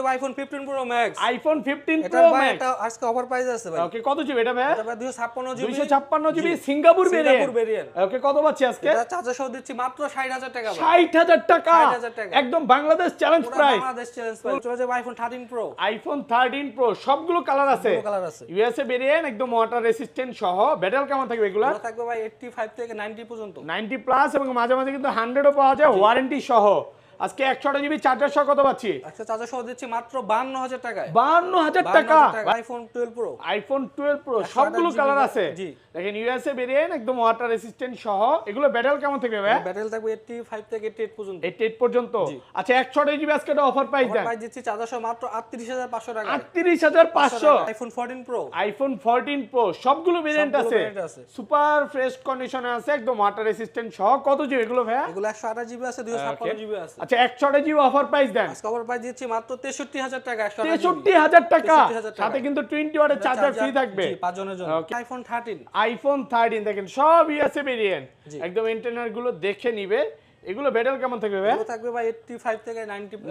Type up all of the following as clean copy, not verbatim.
দেব iPhone 15 pro max. IPhone 15 এটা pro ভাই max এটা আজকে অফার প্রাইস আছে ভাই। ওকে কত জিবি এটা ভাই? এটা ভাই 256 জিবি 256 জিবি সিঙ্গাপুর ভেরিয়েন্ট। ওকে কত পাচ্ছি আজকে? এটা চার্জার সহ দিচ্ছি মাত্র 60000 টাকা ভাই। 60000 টাকা 60000 টাকা একদম Bangladesh challenge price. Bangladesh challenge price. চলে যাবে আইফোন 13 প্রো। আইফোন 13 প্রো সবগুলো কালার আছে। সবগুলো কালার আছে। ইউএসএ ভেরিয়েন্ট একদম ওয়াটার রেসিস্ট্যান্ট সহ। ব্যাটারি কেমন থাকবে এগুলা? এটা থাকবে ভাই 85 থেকে 90 পর্যন্ত। 90 প্লাস এবং মাঝে মাঝে কিন্তু 100 ও পাওয়া যায় ওয়ারেন্টি সহ। আজকে 128 জিবি চার্জার সহ কত পাচ্ছি? আচ্ছা চার্জার সহ দিচ্ছি মাত্র 52000 টাকায়। 52000 টাকা আইফোন 12 প্রো। আইফোন 12 প্রো সবগুলো কালার আছে। জি দেখেন ইউএসএ ভেরিয়েন্ট একদম ওয়াটার রেসিস্ট্যান্ট সহ। এগুলো ব্যাটারি কেমন থাকবে ভাই? ব্যাটারি থাকবে 85 থেকে 88 পর্যন্ত। 88 পর্যন্ত। আচ্ছা 128 জিবি আজকে একটা অফার প্রাইস দেন। প্রাইস দিচ্ছি চার্জার সহ মাত্র 38500 টাকা। 38500 আইফোন 14 প্রো। আইফোন 14 প্রো সবগুলো ভেরিয়েন্ট আছে। সুপার ফ্রেশ কন্ডিশনে আছে একদম ওয়াটার রেসিস্ট্যান্ট সহ। কত জিবি এগুলো ভাই? এগুলো 128 জিবি আছে 256 জিবি আছে। আচ্ছা 128 জিবি অফার প্রাইস দেন। আজকে অফার প্রাইস দিচ্ছি মাত্র 63000 টাকা। 63000 টাকা সাথে কিন্তু 20 ওয়াটের চার্জার ফ্রি থাকবে। জি 5 জনের জন্য। আইফোন 13। আইফোন 13 দেখেন সব ইউএসএ ভেরিয়েন্ট একদম ইন্টারনাল গুলো দেখে নিবে। এগুলো ব্যাটারি কেমন থাকবে ভাই? এগুলো থাকবে ভাই 85 থেকে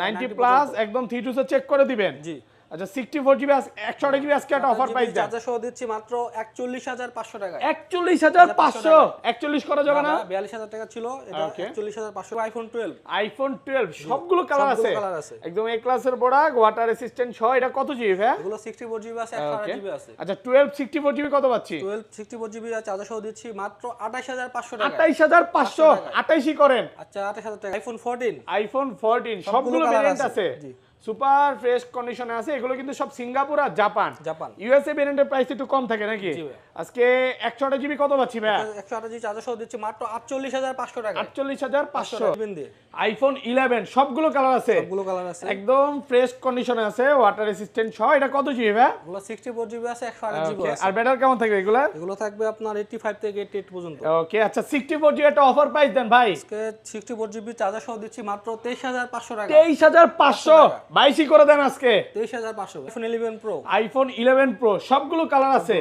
90 প্লাস একদম 3 টু চেক করে দিবেন। জি আচ্ছা 64 জিবি 128 জিবি আজকে একটা অফার প্রাইস দেন। চার্জার সহ দিচ্ছি মাত্র 41500 টাকা। 41500 41 করা যাবে না? 42000 টাকা ছিল, এটা 41500। আইফোন 12। আইফোন 12 সবগুলো কালার আছে একদম এ ক্লাসের প্রোডাক্ট ওয়াটার রেসিস্ট্যান্ট সহ। এটা কত জিবি ভাই? এগুলো 64 জিবি আছে 128 জিবি আছে। আচ্ছা 12 64 জিবি কত পাচ্ছি? 12 64 জিবি চার্জার সহ দিচ্ছি মাত্র 28500 টাকা। 28500 28ই করেন। আচ্ছা 28000 টাকা। আইফোন 14। আইফোন 14 সবগুলো ভেরিয়েন্ট আছে। সুপার ফ্রেশ কন্ডিশনে আছে। এগুলো কিন্তু সব সিঙ্গাপুর আর জাপান। ইউএসএ ভেরিয়েন্টের প্রাইস একটু কম থাকে নাকি? আজকে 128 জিবি কত পাচ্ছি ভাই? 128 জিবি চার্জার সহ দিচ্ছি মাত্র 48500 টাকা। 48500 আইফোন 11 সবগুলো কালার আছে। একদম ফ্রেশ কন্ডিশনে আছে ওয়াটার রেসিস্ট্যান্ট সহ। এটা কত জিবি ভাই? এগুলো 64 জিবি আছে 128 জিবি আছে। আর ব্যাটারি কেমন থাকবে এগুলা? এগুলো থাকবে আপনার 85 থেকে 88 পর্যন্ত। ওকে আচ্ছা 64 জিবি একটা অফার প্রাইস দেন ভাই। আজকে 64 জিবি চার্জার সহ দিচ্ছি মাত্র 23500 টাকা। 23500 22ই করে দেন আজকে। 23500। IPhone 11 pro. আইফোন 11 প্রো সবগুলো কালার আছে।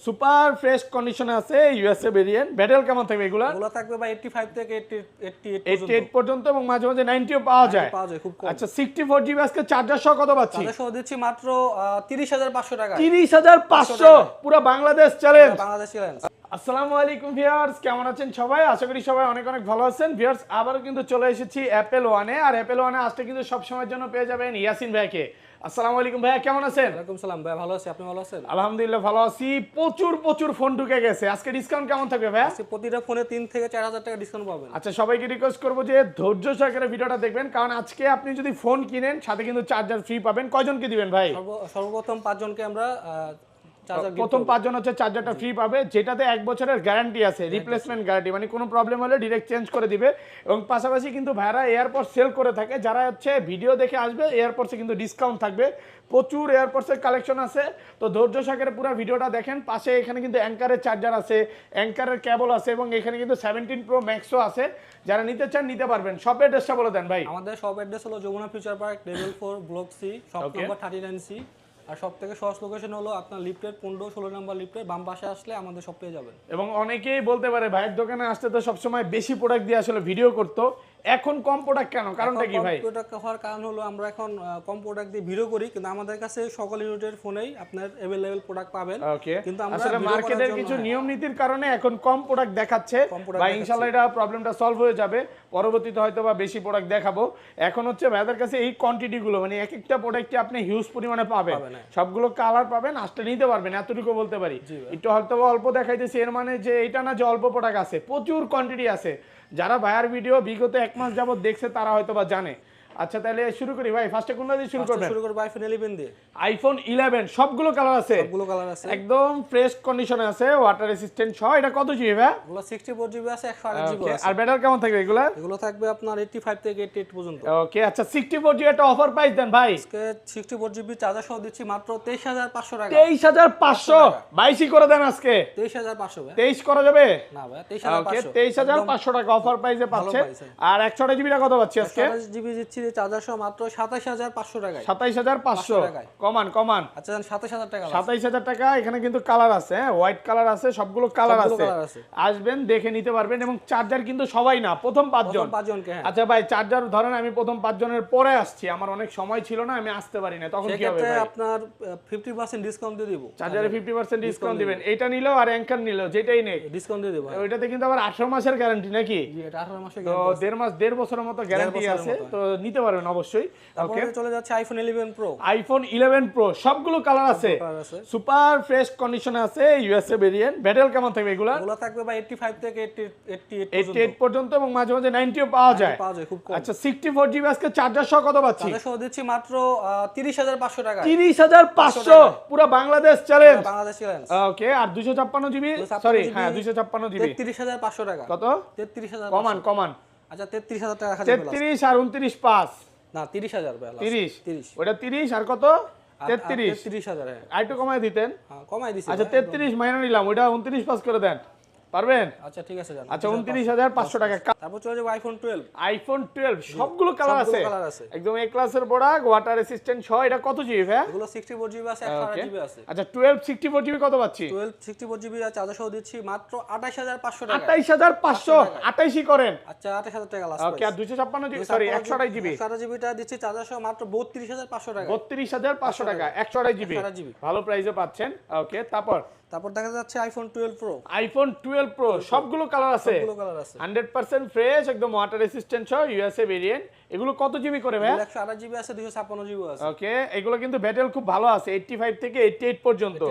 সুপার ফ্রেশ কন্ডিশনে আছে ইউএসএ ভেরিয়েন্ট। ব্যাটারি কেমন থাকবে এগুলা? এগুলো থাকবে ভাই 85 থেকে 88 পর্যন্ত এবং মাঝে মাঝে 90 ও পাওয়া যায় খুব কম। আচ্ছা 64 জিবি আজকে চার্জার সহ কত পাচ্ছি? চার্জার সহ দিচ্ছি মাত্র 30500 টাকা। 30500 পুরো বাংলাদেশ চ্যালেঞ্জ। বাংলাদেশ চ্যালেঞ্জ। আসসালামু আলাইকুম ভিউয়ার্স, কেমন আছেন সবাই? আশা করি সবাই অনেক অনেক ভালো আছেন। ভিউয়ার্স আবারও কিন্তু চলে এসেছি অ্যাপেল ওয়ানে। আর অ্যাপেল ওয়ানে আসতে কিন্তু সব সময়ের জন্য পেয়ে যাবেন ইয়াসিন ভাইকে। আসসালামু আলাইকুম ভাইয়া, কেমন আছেন? ওয়ালাইকুম সালাম ভাই, ভালো আছি, আপনি ভালো আছেন? আলহামদুলিল্লাহ ভালো আছি। প্রচুর ফোন ঢুকে গেছে। আজকে ডিসকাউন্ট কেমন থাকবে ভাইয়া? আজকে প্রতিটা ফোনে 3 থেকে 4000 টাকা ডিসকাউন্ট পাবেন। আচ্ছা সবাইকে রিকোয়েস্ট করবো যে ধৈর্য সহকারে ভিডিওটা দেখবেন, কারণ আজকে আপনি যদি ফোন কিনেন সাথে কিন্তু চার্জার ফ্রি পাবেন। কয়জনকে দিবেন ভাই? সর্বপ্রথম 5 জনকে আমরা প্রথম 5 জন হচ্ছে চার্জারটা ফ্রি পাবে, যেটাতে 1 বছরের গ্যারান্টি আছে, রিপ্লেসমেন্ট গ্যারান্টি, মানে কোনো প্রবলেম হলে ডিরেক্ট চেঞ্জ করে দিবে। এবং পাশাপাশি কিন্তু ভাইরা এয়ারপডস সেল করে থাকে, যারা হচ্ছে ভিডিও দেখে আসবে এয়ারপডসে কিন্তু ডিসকাউন্ট থাকবে। প্রচুর এয়ারপডসের কালেকশন আছে, তো ধৈর্য সহকারে পুরো ভিডিওটা দেখেন। পাশে এখানে কিন্তু অ্যাঙ্কারের চার্জার আছে, অ্যাঙ্কারের কেবল আছে এবং এখানে কিন্তু 17 প্রো ম্যাক্সও আছে। যারা নিতে চান নিতে পারবেন। শপ অ্যাড্রেসটা বলে দেন ভাই। আমাদের শপ অ্যাড্রেস হলো Jamuna future park level 4 block C, shop number 39C। আর সব থেকে সহজ লোকেশন হলো আপনার লিফটের 15-16 নম্বর লিফটের বাম পাশে আসলে আমাদের শপ পেয়ে যাবেন। এবং অনেকেই বলতে পারে ভাইয়ের দোকানে আসতে তো সবসময় বেশি প্রোডাক্ট দিয়ে আসলে ভিডিও করতো, এখন কম প্রোডাক্ট কেন? কারণটা কি ভাই? কম প্রোডাক্ট হওয়ার কারণ হলো আমরা এখন কম প্রোডাক্ট দিয়ে ভিডিও করি, কিন্তু আমাদের কাছে সকল ইউনিটের ফোনেই আপনার अवेलेबल প্রোডাক্ট পাবেন। কিন্তু আমরা আসলে মার্কেটের কিছু নিয়ম নীতির কারণে এখন কম প্রোডাক্ট দেখাচ্ছে, ভাই ইনশাআল্লাহ এটা প্রবলেমটা সলভ হয়ে যাবে। পরবর্তীতে হয়তো বা বেশি প্রোডাক্ট দেখাবো। এখন হচ্ছে ভাইদের কাছে এই কোয়ান্টিটি গুলো, মানে এক একটা প্রোডাক্টে আপনি হিউজ পরিমাণে পাবেন, সবগুলো কালার পাবেন, আসলে নিতে পারবেন, এতটুকু বলতে পারি। একটু হয়তো অল্প দেখাইতেছি, এর মানে যে এটা না যে অল্প প্রোডাক্ট আছে, প্রচুর কোয়ান্টিটি আছে। যারা ভাইয়ার ভিডিও বিগত 1 মাস যাবত দেখছে তারা হয়তো বা জানে। আচ্ছা তাহলে শুরু করি ভাই। ফার্স্টে কোনটা দিয়ে শুরু করবেন? শুরু করব আইফোন 11 দিয়ে। আইফোন 11 সবগুলো কালার আছে। একদম ফ্রেশ কন্ডিশনে আছে, ওয়াটার রেসিস্ট্যান্ট সহ। এটা কত জিবি ভাই? এগুলো 64 জিবি আছে 128 জিবি আছে। আর ব্যাটারি কেমন থাকবে এগুলা? এগুলো থাকবে আপনার 85 থেকে 88 পর্যন্ত। ওকে আচ্ছা 64 জিবি একটা অফার প্রাইস দেন ভাই। আজকে 64 জিবি চার্জার সহ দিচ্ছি মাত্র 23500 টাকা। 23500 22ই করে দেন আজকে। 23500 ভাই। 23 করা যাবে না ভাই 23500। ওকে 23500 টাকা অফার প্রাইসে পাচ্ছে। আর 128 জিবিটা কত পাচ্ছি আজকে? 128 জিবি দিচ্ছি চার্জার সহ মাত্র 27500 টাকায়। 27500 টাকায়। কমান আচ্ছা জান 27000 টাকা। 27000 টাকা। এখানে কিন্তু কালার আছে, হ্যাঁ, হোয়াইট কালার আছে, সবগুলো কালার আছে, আসবেন দেখে নিতে পারবেন। এবং চার্জার কিন্তু সবাই না, প্রথম 5 জন। হ্যাঁ। আচ্ছা ভাই, চার্জার ধরেন আমি প্রথম 5 জনের পরে আসছি, আমার অনেক সময় ছিল না, আমি আসতে পারি না, তখন কি হবে ভাই? আপনার 50% ডিসকাউন্ট দিয়ে দিব। চার্জারে 50% ডিসকাউন্ট দিবেন। এটা নিলেও আর অ্যাঙ্কার নিলেও যেটাই নেই ডিসকাউন্ট দিয়ে দেব। ওইটাতে কিন্তু আবার 18 মাসের গ্যারান্টি নাকি? জি, এটা 18 মাসের তো গ্যারান্টি। 1.5 বছরের মতো গ্যারান্টি আছে, তো নিতে পারবেন অবশ্যই। ওকে, চলে যাচ্ছে আইফোন 11 প্রো। আইফোন 11 প্রো সবগুলো কালার আছে, সুপার ফ্রেশ কন্ডিশনে আছে, ইউএসএ ভেরিয়েন্ট। ব্যাটারি কেমন থাকবে এগুলা? এগুলো থাকবে ভাই 85 থেকে 88 পর্যন্ত, এবং মাঝে মাঝে 90 পাওয়া যায়। খুব কম। আচ্ছা 64 জিবি আজকে চার্জার সহ কত পাচ্ছি? চার্জার সহ দিচ্ছি মাত্র 30500 টাকা। 30500 পুরো বাংলাদেশ চ্যালেঞ্জ। বাংলাদেশ চ্যালেঞ্জ। ওকে, আর 256 জিবি, সরি হ্যাঁ 256 জিবি 33500 টাকা। কত? 33000। কমান। আচ্ছা 33000 টাকা রাখা যাবে। 33 আর 29 5 না 30000 ভাই। 30 ওটা 30 আর কত? 33 33000। হ্যাঁ, আর একটু কমায় দিতেন। হ্যাঁ কমাই দিছি। আচ্ছা 33 মাইনে নিলাম, ওটা 29 পাস করে দেন, পারবেন? আচ্ছা ঠিক আছে জান। আচ্ছা 29500 টাকা। তারপর চলে যাবো আইফোন 12। আইফোন 12 সবগুলো কালার আছে, একদম এ ক্লাসের প্রোডাক্ট, ওয়াটার রেসিস্ট্যান্ট সহ। এটা কত জিবি ভাই? এগুলো 64 জিবি আছে, 128 জিবি আছে। আচ্ছা 12 64 জিবি কত পাচ্ছি? 12 64 জিবি আর চার্জার সহ দিচ্ছি মাত্র 28500 টাকা। 28500 28ই করেন। আচ্ছা 28000 টাকা লাস্ট। ওকে, আর 256 জিবি, সরি 128 জিবি, 128 জিবিটা দিচ্ছি চার্জার সহ মাত্র 32500 টাকা। 32500 টাকা 128 জিবি, ভালো প্রাইসে পাচ্ছেন। ওকে, তারপর দেখা যাচ্ছে আইফোন 12 প্রো। আইফোন 12 প্রো সবগুলো কালার আছে, 100% ফ্রেশ, একদম ওয়াটার রেসিস্ট্যান্ট সহ, ইউএসএ ভেরিয়েন্ট। এগুলো কত জিবি করে ভাই? 128 জিবি আছে, 256 জিবি আছে। ওকে, এগুলো কিন্তু ব্যাটারি খুব ভালো আছে, 85 থেকে 88 পর্যন্ত।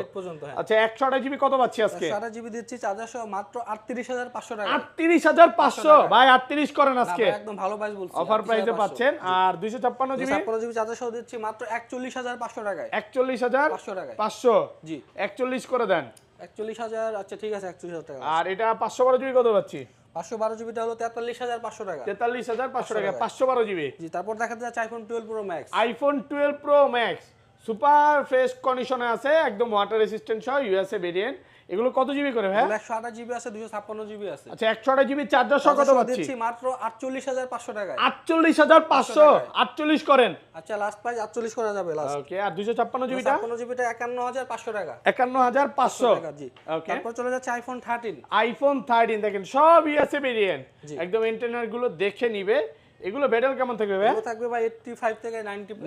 আচ্ছা 128 জিবি কত পাচ্ছি আজকে? 128 জিবি দিচ্ছি চার্জার সহ মাত্র 38500 টাকা। 38500 ভাই, 38 করেন আজকে, একদম ভালো প্রাইস বলছি, অফার প্রাইসে পাচ্ছেন। আর 256 জিবি, 256 জিবি চার্জার সহ দিচ্ছি মাত্র 41500 টাকায়। 41500 টাকায় 500 জি 41 করে দেন। 41000। আচ্ছা ঠিক আছে 41000 টাকা। আর এটা 512 জিবি কত পাচ্ছি? 512 জিবিটা হলো 43500 টাকা। 43500 টাকা 512 জিবি। জি, তারপর দেখা যাচ্ছে iPhone 12 pro max. IPhone 12 pro max super fresh কন্ডিশনে আছে, একদম ওয়াটার রেসিস্ট্যান্ট সহ, ইউএসএ ভেরিয়েন্ট। এগুলো কত জিবি করে ভাই? 128 জিবি আছে, 256 জিবি আছে। আচ্ছা 128 জিবি চার্জার সহ কত পাচ্ছি? দিচ্ছি মাত্র 48500 টাকায়। 48500 48 করেন। আচ্ছা লাস্ট প্রাইস 48 করা যাবে লাস্ট। ওকে, আর 256 জিবিটা? 256 জিবিটা 51500 টাকা। 51500 টাকা জি। ওকে, তারপর চলে যাচ্ছে আইফোন 13। আইফোন 13 দেখেন সব ইউএসএ ভেরিয়েন্ট, একদম ইন্টারনাল গুলো দেখে নিবে। এগুলো ব্যাটারি কেমন থাকবে ভাই? এগুলো থাকবে ভাই 85 থেকে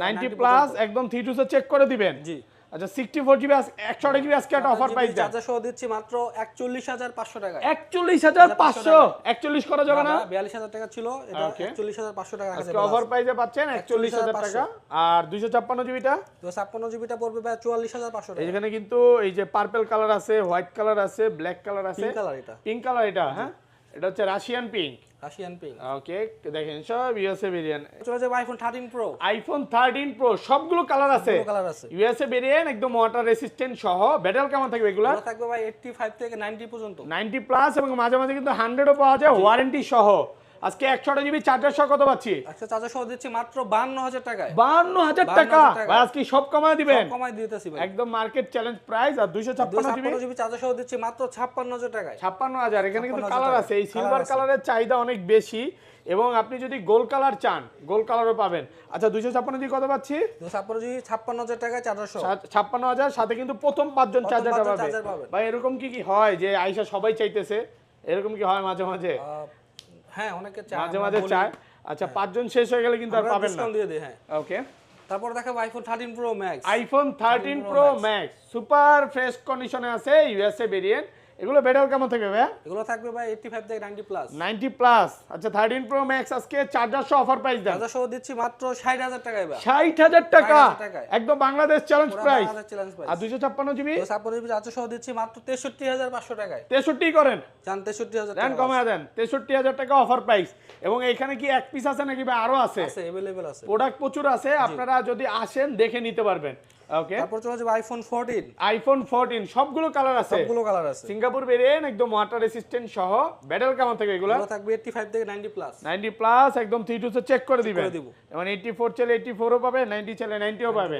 90 প্লাস, একদম 3 টু চেক করে দিবেন। জি। আচ্ছা 64 জিবি 128 জিবি আজকে একটা অফার প্রাইস দেন। চার্জার সহ দিচ্ছি মাত্র 41500 টাকা। 41500 41 করা যাবে না? 42000 টাকা ছিল, এটা 44500 টাকা রাখা যাবে। আজকে অফার প্রাইসে পাচ্ছেন 41000 টাকা। আর 256 জিবিটা? 256 জিবিটা পড়বে ভাই 44500 টাকা। এখানে কিন্তু এই যে পার্পল কালার আছে, হোয়াইট কালার আছে, ব্ল্যাক কালার আছে, পিঙ্ক কালার এটা, হ্যাঁ এটা হচ্ছে রাশিয়ান পিঙ্ক। ওকে, দেখেন সব ইউএসএ ভেরিয়েন্ট। চলে যাবে আইফোন 13 প্রো। আইফোন 13 প্রো সবগুলো কালার আছে, ইউএসএ ভেরিয়েন্ট, একদম ওয়াটার রেসিস্ট্যান্ট সহ। ব্যাটারি কেমন থাকবে এগুলো? থাকবে ভাই 85 থেকে 90 পর্যন্ত, 90 প্লাস, এবং মাঝে মাঝে কিন্তু 100ও পাওয়া যায়, ওয়ারেন্টি সহ। আজকে 128 জিবি চার্জার সহ কত পাচ্ছি? আচ্ছা চার্জার সহ দিচ্ছি মাত্র 52000 টাকায়। 52000 টাকা ভাই, আজকে সব কমায় দিবেন? সব কমায় দিতেছি ভাই, একদম মার্কেট চ্যালেঞ্জ প্রাইস। আর 256 জিবি চার্জার সহ দিচ্ছি মাত্র 56000 টাকায়। 56000। এখানে কিন্তু কালার আছে, এই সিলভার কালারের চাহিদা অনেক বেশি, এবং আপনি যদি গোল্ড কালার চান গোল্ড কালারও পাবেন। আচ্ছা 256 জিবি কত পাচ্ছি? 256 জিবি 56000 টাকায় চার্জার সহ। 56000 সাথে কিন্তু প্রথম 5 জন চার্জার পাবে। ভাই এরকম কি হয় যে আয়েশা সবাই চাইতেছে, এরকম কি হয় মাঝে মাঝে? হ্যাঁ অনেকে চায়, মাঝে মাঝে চায়। আচ্ছা 5 জন শেষ হয়ে গেলে কিন্তু আর পাবেন না, ডিসকাউন্ট দিয়ে দেই। হ্যাঁ ওকে, তারপর দেখাবো iPhone 13 pro max. IPhone 13 pro max super fresh কন্ডিশনে আছে, ইউএসএ ভেরিয়েন্ট। এগুলো ব্যাটারি কেমন থাকবে ভাই? এগুলো থাকবে ভাই 85 থেকে 90 প্লাস। 90 প্লাস। আচ্ছা 13 প্রো ম্যাক্স আজকে চার্জার সহ অফার প্রাইস দেন। চার্জার সহ দিচ্ছি মাত্র 60000 টাকায় ভাই। 60000 টাকা একদম বাংলাদেশ চ্যালেঞ্জ প্রাইস। আর 256 জিবি? 256 জিবি চার্জার সহ দিচ্ছি মাত্র 63500 টাকায়। 63 করেন, জান 63000 টাকা দেন, কমায় দেন। 63000 টাকা অফার প্রাইস। এবং এইখানে কি এক পিস আছে নাকি ভাই আরো আছে? আছে, अवेलेबल আছে, প্রোডাক্ট প্রচুর আছে, আপনারা যদি আসেন দেখে নিতে পারবেন। ওকে তারপর চলে যাবে আইফোন 14, আইফোন 14 সবগুলো কালার আছে, সবগুলো কালার আছে। সিঙ্গাপুর ভেরিয়েন্ট, একদম ওয়াটার রেসিস্ট্যান্ট সহ। ব্যাটেল কেমন থেকে এগুলো? এগুলো থাকবে 85 থেকে 90 প্লাস। 90 প্লাস একদম 3 টু চেক করে দিবেন, দিব। যেমন 84 চলে 84 ও পাবে, 90 চলে 90 ও পাবে।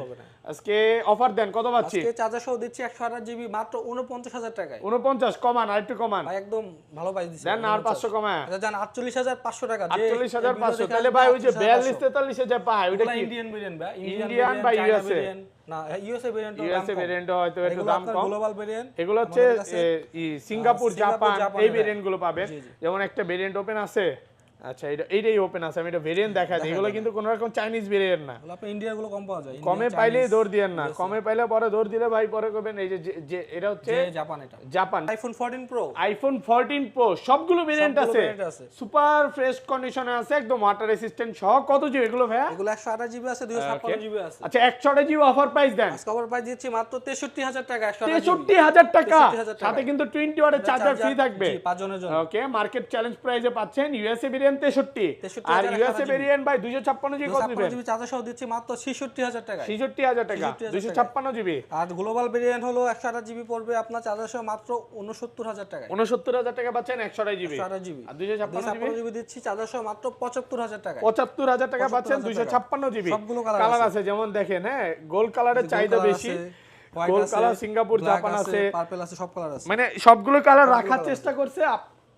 আজকে অফার দেন, কত পাচ্ছি? আজকে চার্জার সহ দিচ্ছি 128 জিবি মাত্র 49,000 টাকায়। 49 কমান, আর একটু কমান ভাই একদম ভালো প্রাইস দিচ্ছি। দেন, আর 500 কমায়। আচ্ছা জান 48,500 টাকা। 48,500। তাহলে ভাই ওই যে 42 43 যে পায় ওটা কি ইন্ডিয়ান ভেরিয়েন্ট ভাই? ইন্ডিয়ান বা ইউএসএ? না ইউএসএ ভেরিয়েন্ট ইউএসএ ভেরিয়েন্ট হয়তো একটু দাম কম। গ্লোবাল ভেরিয়েন্ট এগুলো হচ্ছে সিঙ্গাপুর জাপান এই ভেরিয়েন্ট গুলো পাবেন। যেমন একটা ভেরিয়েন্ট ওপেন আছে, আচ্ছা এইটাই ওপেন আছে, আমি এটা ভেরিয়েন্ট দেখাই দিই। এগুলো কিন্তু কোনো রকম চাইনিজ ভেরিয়েন্ট না, আপনি ইন্ডিয়ার গুলো কম পাওয়া যায়। কমে পাইলেই দৌড় দিয়েন না, কমে পাইলে পরে দৌড় দিলে ভাই পরে করবেন। এই যে এটা হচ্ছে জাপান, এটা Japan iPhone 14 pro, iPhone 14 pro সবগুলো ভেরিয়েন্ট আছে, সুপার ফ্রেশ কন্ডিশনে আছে, একদম ওয়াটার রেসিস্ট্যান্ট সহ। কত জিবি এগুলো ভাই? এগুলো 128 জিবি আছে, 256 জিবি আছে। আচ্ছা 128 জিবি অফার প্রাইস দেন। আজকে অফার প্রাইস দিচ্ছি মাত্র 63,000 টাকা। 63,000 টাকা, সাথে কিন্তু 20 ওয়াটের চার্জার ফ্রি থাকবে 5 জনের জন্য। ওকে, মার্কেট চ্যালেঞ্জ প্রাইসে পাচ্ছেন। ইউএসএ ভেরিয়েন্ট 63, আর ইউএসএ ভেরিয়েন্ট ভাই 256 জিবি কত দিবেন? 256 জিবি চার্জার সহ দিচ্ছি মাত্র 66,000 টাকা। 66,000 টাকা 256 জিবি। আর গ্লোবাল ভেরিয়েন্ট হলো 128 জিবি পড়বে আপনার চার্জার সহ মাত্র 69,000 টাকা। 69,000 টাকা পাচ্ছেন 128 জিবি। 128 জিবি আর 256 জিবি দিচ্ছি চার্জার সহ মাত্র 75,000 টাকা। 75,000 টাকা পাচ্ছেন 256 জিবি। সবগুলো কালার আছে, যেমন দেখেন, হ্যাঁ গোল্ড কালারের চাহিদা বেশি, গোল্ড কালার সিঙ্গাপুর জাপান আছে, পার্পল আছে, সব কালার আছে। মানে সবগুলো কালার রাখার চেষ্টা করছে,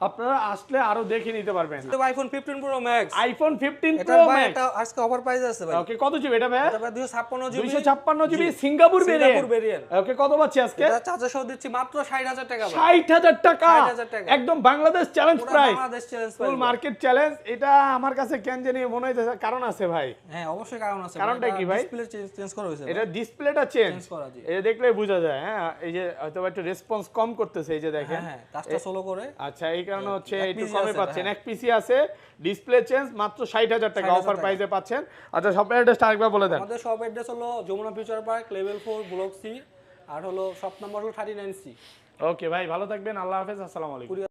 আপনারা আসলে আরো দেখে নিতে পারবেন। আইফোন 15 প্রো ম্যাক্স, আইফোন 15 এটা প্রো ভাই ম্যাক্স এটা আজকে অফার প্রাইস আছে ভাই। ওকে, কত জিবি এটা ভাই? এটা ভাই 256 জিবি, 256 জিবি সিঙ্গাপুর ভেরিয়েন্ট। ওকে, কত পাচ্ছি আজকে? এটা চার্জার সহ দিচ্ছি মাত্র 60,000 টাকা ভাই। 60,000 টাকা 60,000 টাকা, একদম Bangladesh challenge price, Bangladesh challenge ফুল মার্কেট চ্যালেঞ্জ। এটা আমার কাছে কেন জানি মনে হইতেছে কারণ আছে ভাই। হ্যাঁ অবশ্যই কারণ আছে। কারণটা কি ভাই? ডিসপ্লে চেঞ্জ করা হয়েছে, এটা ডিসপ্লেটা চেঞ্জ করা জি। এটা দেখলেই বোঝা যায়। হ্যাঁ, এই যে হয়তো একটু রেসপন্স কম করতেছে, এই যে দেখেন। হ্যাঁ কাজটা স্লো করে। আচ্ছা, এই কারণে হচ্ছে একটু কমে পাচ্ছেন। এক পিসি আছে, ডিসপ্লে চেঞ্জ, মাত্র 60,000 টাকা অফার প্রাইসে পাচ্ছেন। আচ্ছা, শপের অ্যাড্রেসটা আরেকবার বলে দেন। আমাদের শপ অ্যাড্রেস হলো Jamuna future park level 4 block C, আর হলো শপ নাম্বার হলো 39C। ওকে ভাই, ভালো থাকবেন, আল্লাহ হাফেজ, আসসালামু আলাইকুম।